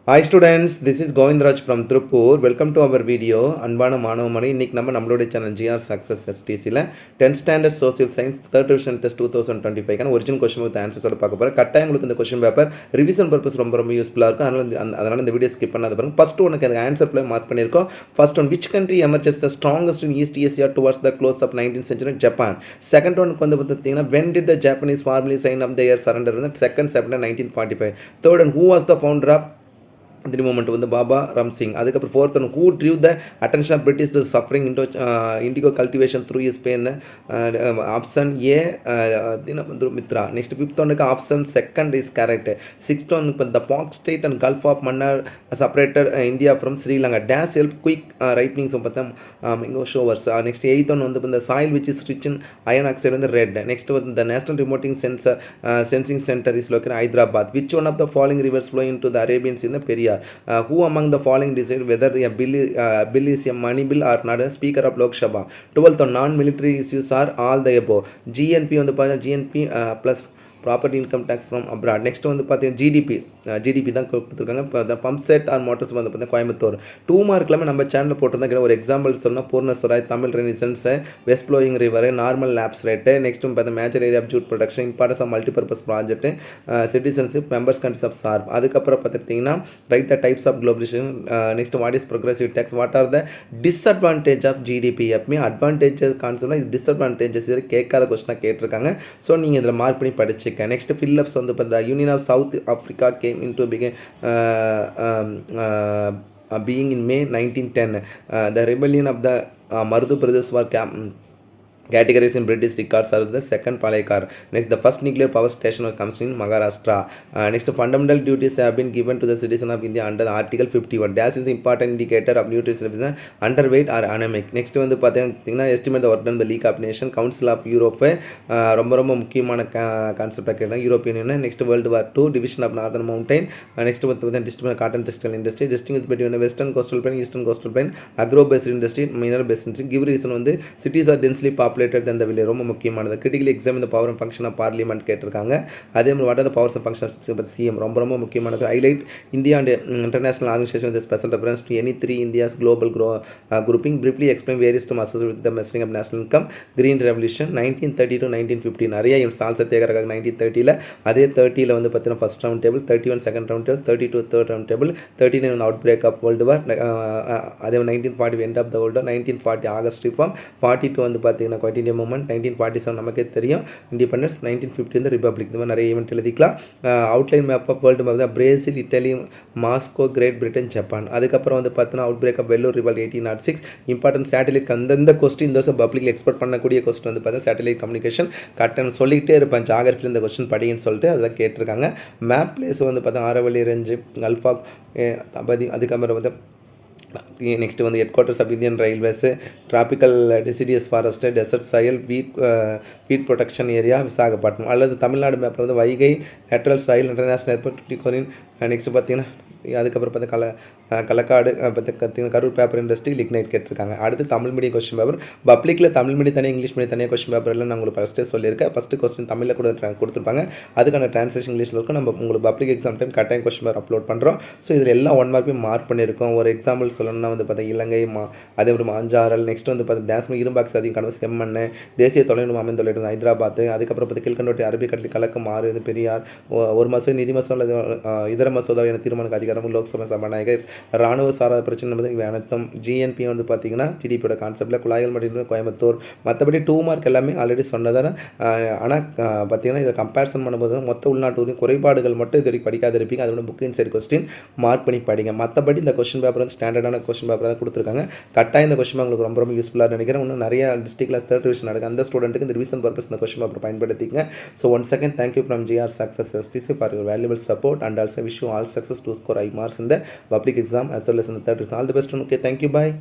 Hi students, this is Govindraj from Trupur. Welcome to our video. அன்பான மாணவமணி, இன்னைக்கு நம்மளுடைய சேனல் ஜிஆர் சக்ஸஸ் எஸ்டிசியில் 10th standard social science third division test 2025 original question with ஆன்சர்ஸோட பார்க்க போகிறேன். கட்டாயம் உங்களுக்கு இந்த கொஸ்டின் பேப்பர் ரிவிஷன் பர்பஸ் ரொம்ப யூஸ்ஃபுல்லாக இருக்கும். அதனால் இந்த வீடியோ ஸ்கிப் பண்ணாத பாருங்க. ஃபர்ஸ்ட் ஒன்று எனக்கு ஆன்சர் ஃபுல்லாக மார்க் பண்ணியிருக்கோம். First one, which country emerges the strongest in East Asia towards the close of 19th century? Japan. Second ஒனுக்கு வந்து பார்த்தீங்கன்னா, when did the Japanese formally sign up their surrender? 2nd September 1945. Third one, who was the founder of the moment வந்து பாபா ராம்சிங். அதுக்கப்புறம் fourth one, who drew the attention of British to suffering indigo cultivation through is pain? Option A Dinabandhu Mitra. Next fifth ஒனுக்கு option second is correct. Sixth one, இப்போ the Palk strait and gulf of Mannar separated India from Sri Lanka. These help quick ripenings பார்த்தா mango showers. Next eighth one வந்து இந்த soil which is rich in iron oxide வந்து red. Next வந்து the national ரிமோட்டிங் sensing centre is locate Hyderabad. Which one of the following rivers flow into the Arabian sea? இந்த Periyar. Who among the following decide whether a bill is a money bill or not? A Speaker of Lok Sabha. 12th, non-military issues are all the above. GNP on the GNP plus property income tax from abroad. Next வந்து பார்த்தீங்கன்னா GDP தான் கொடுத்துருக்காங்க. இப்போ இந்த pump set R motors வந்து பார்த்தீங்கன்னா Coimbatore. 2 mark எல்லாமே நம்ம சேனலில் போட்டிருந்தா ஒரு எக்ஸாம்பிள் சொன்னால் Poorna Swaraj, Tamil renaissance, west flowing river, normal lapse rate, next பார்த்தா major area of jute production, importance of multipurpose project, citizenship, members countries of SAARC. அதுக்கப்புறம் பார்த்துட்டிங்கன்னா right the types of globalisation. Next what is progressive tax, what are the disadvantage of GDP? எப்பவுமே advantages கான்செப்ட்லாம் இது disadvantages கேட்காத கொஸ்டினாக கேட்டிருக்காங்க. So நீங்கள் இதில் mark பண்ணி படிச்சு. Next, Philips on the Union of South Africa came into being in May 1910. The rebellion of the Mardu brothers were categories in British records are the second Palekar. Next, the first nuclear power station comes in Maharashtra. Next, fundamental duties have been given to the citizen of India under Article 51. Dash is the important indicator of nutrition, underweight or anemic. Next வந்து பார்த்தீங்கன்னா estimate the work done by League of Nations, Council of Europe. ரொம்ப முக்கியமான கான்செப்டாக கேட்டாங்க. European Union. Next world war 2, division of northern mountain. Next வந்து distribute cotton textile industry. Distinguish between western coastal plain, eastern coastal plain, agro based industry, mineral based industry. Give reason வந்து cities are densely populated than the village. ரொம்ப முக்கியமானது. Critically exam இந்த power and function of parliament கேட்டிருக்காங்க. அதே மாதிரி what are the powers and functions CM ரொம்ப முக்கியமானது. Highlight India and international organisation with special reference to any 3 India's global grouping. briefly explain various terms associated with the measuring of national income. green revolution 1930 to 1950. நிறைய சால் சத்தியாகிரக 1930ல. அதே 30ல வந்து பார்த்தீங்கன்னா first round table, 31 second round table, 32 third round table, 39 வந்து outbreak of world war. அதே 1940 end of the world war, 1940 August reform, 42 வந்து பார்த்தீங்கன்னா குவைட் இந்தியா மூவ்மெண்ட், 1947 நமக்கே தெரியும் இண்டிபெண்டன்ஸ், 1950 வந்து ரிபப்ளிக். இந்த மாதிரி நிறைய ஈவெண்ட் எழுதிக்கலாம். Outline map of world map தான் Brazil, Italy, Moscow, Great Britain, Japan. அதுக்கப்புறம் வந்து பார்த்தீங்கன்னா outbreak of Vellore revolt 1806. Important satellite அந்தந்த கொஸ்டின் இந்த வருஷம் பப்ளிக் எக்ஸ்பெக்ட் பண்ணக்கூடிய கொஸ்டின் வந்து பார்த்தா சேட்டலைட் கம்யூனிகேஷன் கட்டன் சொல்லிக்கிட்டே இருப்பேன். ஜாகிரஃபியில் இந்த கொஸ்டின் படிங்கன்னு சொல்லிட்டு அதான் கேட்டிருக்காங்க. மேப் பிளேஸ் வந்து பார்த்தா Aravalli range, gulf of Tapti. அதுக்கப்புறம் வந்து நெக்ஸ்ட் வந்து headquarters of Indian railways, tropical deciduous forest, desert soil, wheat production area, Visakhapatnam. அல்லது தமிழ்நாடு மேப்பில் வந்து Vaigai, laterite soil, international airport, Tuticorin. Next பார்த்தீங்கன்னா அதுக்கப்புறம் பார்த்தா களக்காடு, பார்த்தீங்கன்னா கரூர் பேப்பர் இண்டஸ்ட்ரி, லிக்னைட் கேட்டிருக்காங்க. அடுத்து தமிழ் மீடியம் கொஸ்டின் பேப்பர். பப்ளிக்கில் தமிழ் மீடியம் தனியாக, இங்கிலீஷ் மீடியம் தனியாக கொஸ்டின் பேப்பர் எல்லாம் நான் உங்களுக்கு ஃபஸ்ட்டே சொல்லியிருக்கேன். ஃபஸ்ட்டு கொஸ்டின் தமிழில் கொடுத்துருப்பாங்க. அதுக்கான ட்ரான்ஸ்லேஷன் இங்கிலீஷில் இருக்கும். நம்ம உங்களுக்கு பப்ளிக் எக்ஸாம் டைம் கட்டாயம் கொஸ்டின் பேப்பர் அப்லோட் பண்ணுறோம். ஸோ இதில் எல்லாம் 1 மார்க் மார்க் பண்ணியிருக்கோம். ஒரு எக்ஸாம்பிள் சொல்லணும்னா வந்து பார்த்தா இலங்கை, அதே மாதிரி மாஞ்சாரல். நெக்ஸ்ட் வந்து பார்த்தா டேஸ்மி இரும்பாக்ஸ் அதிகம் கடவுள் செம்மண், தேசிய தொலைநுட்பம் அமைந்துள்ள ஹைதராபாத். அதுக்கப்புறம் பார்த்து கீழ்கண்டோட்டி அரபிக்கடலில் கலக்கம் 6 பெரியார், ஒரு மசோதா நிதி மசோதா, இதர மசோதா என தீர்மானக்கு அதிகாரம், லோக்சபா சபாநாயகர், ராணுவ சாராத பிரச்சனை என்பது இவை அனைத்தும். ஜிஎன்பி வந்து பார்த்தீங்கன்னா ஜிடிபியோட கான்செப்டில் குழாய்கள் மற்றும் கோயம்புத்தூர். மற்றபடி 2 மார்க் எல்லாமே ஆல்ரெடி சொன்னதான. ஆனால் பார்த்தீங்கன்னா இதை கம்பேரிசன் பண்ணும்போது மொத்த உள்நாட்டு குறைபாடுகள் மட்டும் இது வரைக்கும் படிக்காத இருப்பீங்க. அதோட புக் இன்சைட் கொஸ்டின் மார்க் பண்ணி படிங்க. மற்றபடி இந்த கொஸ்டின் பேப்பர் வந்து ஸ்டாண்டர்டான கொஸ்டின் பேப்பர் தான் கொடுத்துருக்காங்க. கட்டாயம் இந்த கொஸ்டின் உங்களுக்கு ரொம்ப யூஸ்ஃபுல்லாக நினைக்கிறேன். இன்னும் நிறைய டிஸ்ட்ரிக்டில் தேர்ட் டிவிஷன் நடக்குது. அந்த ஸ்டூடெண்ட்டுக்கு இந்த ரிவிஷன் பர்பஸ் இந்த கொஸ்டின் பேப்பர் பயன்படுத்திங்க. So one second, thank you from GR success SPC for your valuable support and also wish you all success to score high marks in the public exam as well as in the third exam. All the best. Okay, thank you. Bye.